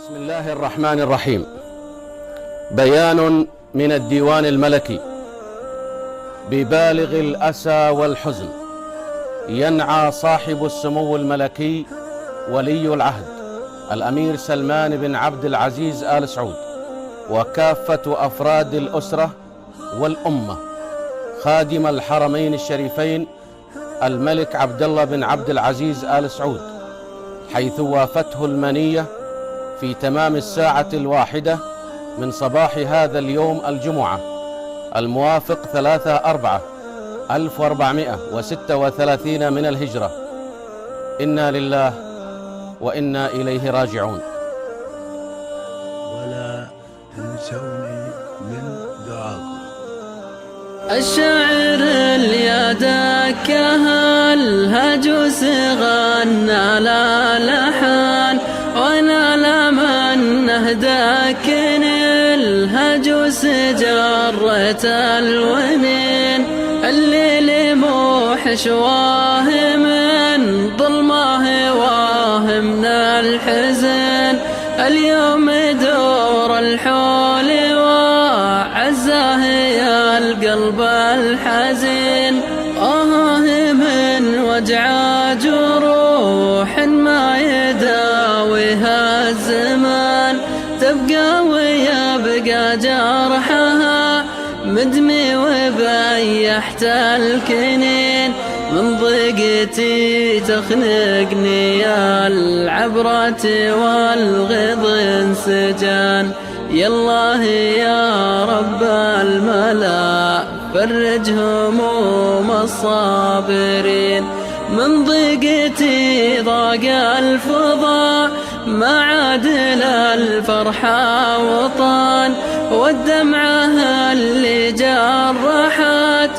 بسم الله الرحمن الرحيم. بيان من الديوان الملكي. ببالغ الأسى والحزن ينعى صاحب السمو الملكي ولي العهد الأمير سلمان بن عبد العزيز آل سعود وكافة أفراد الأسرة والأمة خادم الحرمين الشريفين الملك عبد الله بن عبد العزيز آل سعود، حيث وافته المنية في تمام 1:01 من صباح هذا اليوم الجمعة الموافق 3/4/1436 من الهجرة. إنا لله وإنا إليه راجعون. ولا تنسوني من دعاكم. الشعر اليدكها الهجوس غنى لا لحن، وانا لمن نهدكن الهجوس جرت الونين. الليل موحش واهم من ظلمه واهم الحزن، اليوم دور الحول وعزاه يا القلب الحزين. من وجع جروح ما يداويها الزمان، تبقى ويبقى جرحها مدمي وبيحت الكنين. من ضيقتي تخنقني العبرة والغض انسجان. يالله يا رب الملا فرج هموم الصابرين. من ضيقتي ضاق الفضاء ما عادل الفرحة وطان، والدمعة اللي جرحت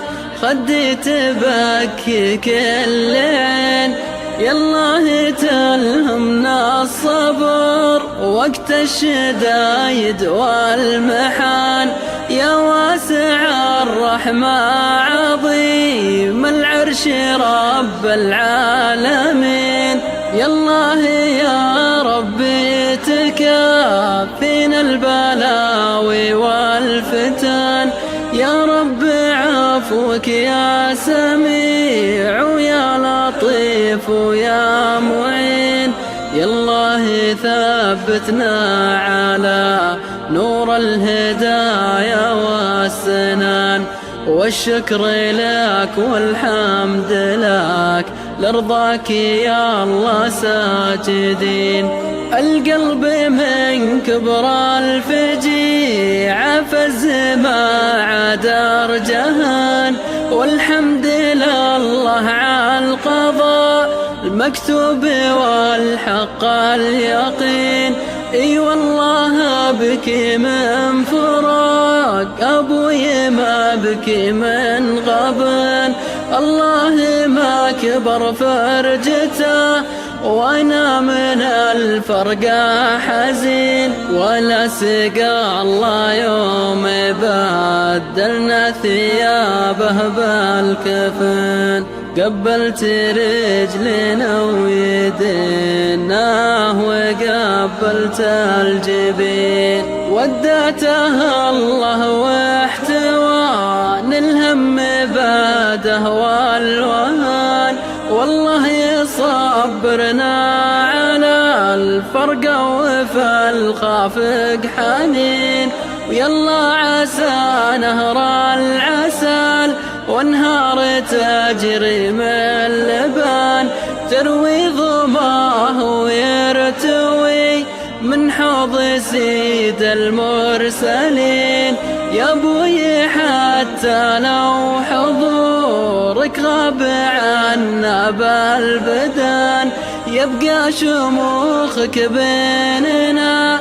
خدي تبكي كل عين. يالله تلهمنا الصبر وقت الشدايد والمحان، يا واسع الرحمة عظيم العرش رب العالمين. يالله يا ربي تكافينا البلاوي والفتن، يا رب عفوك يا سميع ويا لطيف ويا معين. يالله ثبتنا على نور الهدايا والسنان، والشكر لك والحمد لك لرضاك يا الله ساجدين. القلب من كبر الفجيعة فز ما عاد ارجهان، والحمد لله على القضاء المكتوب والحق اليقين. اي والله بكي من فراق ابوي ما بكي من غبن، الله ما كبر فرجته وانا من الفرقة حزين. ولا سقى الله يوم بدلنا ثيابه بالكفن، قبلت رجلنا ويدينا وقبلت الجبين. ودعته الله واحتوان الهم باده والوهان، والله يصبرنا على الفرقة وفي الخافق حنين. ويلا عسى نهر العسل وانهار تجري من لبان، تروي ظماه ويرتوي من حوض سيد المرسلين. يا ابوي حتى لو حضورك غاب عنا بالبدن، يبقى شموخك بيننا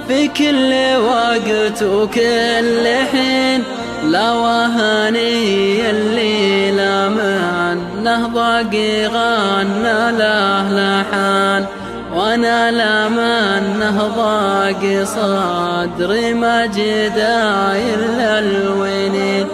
في كل وقت وكل حين. لا وهني اللي لمنه ضاقي غنى له لحان، وانا لمنه ضاقي صدري ما جداي الا الونين.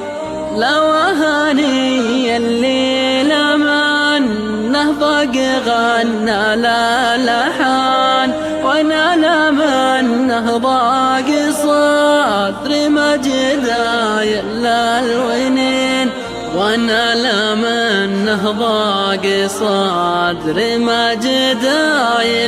لا وهني اللي لمنه ضاقي غنى له لحان، وانا لمن النهضة قصاد مجداي إلا الونين، ونال من نهضة قصاد مجداي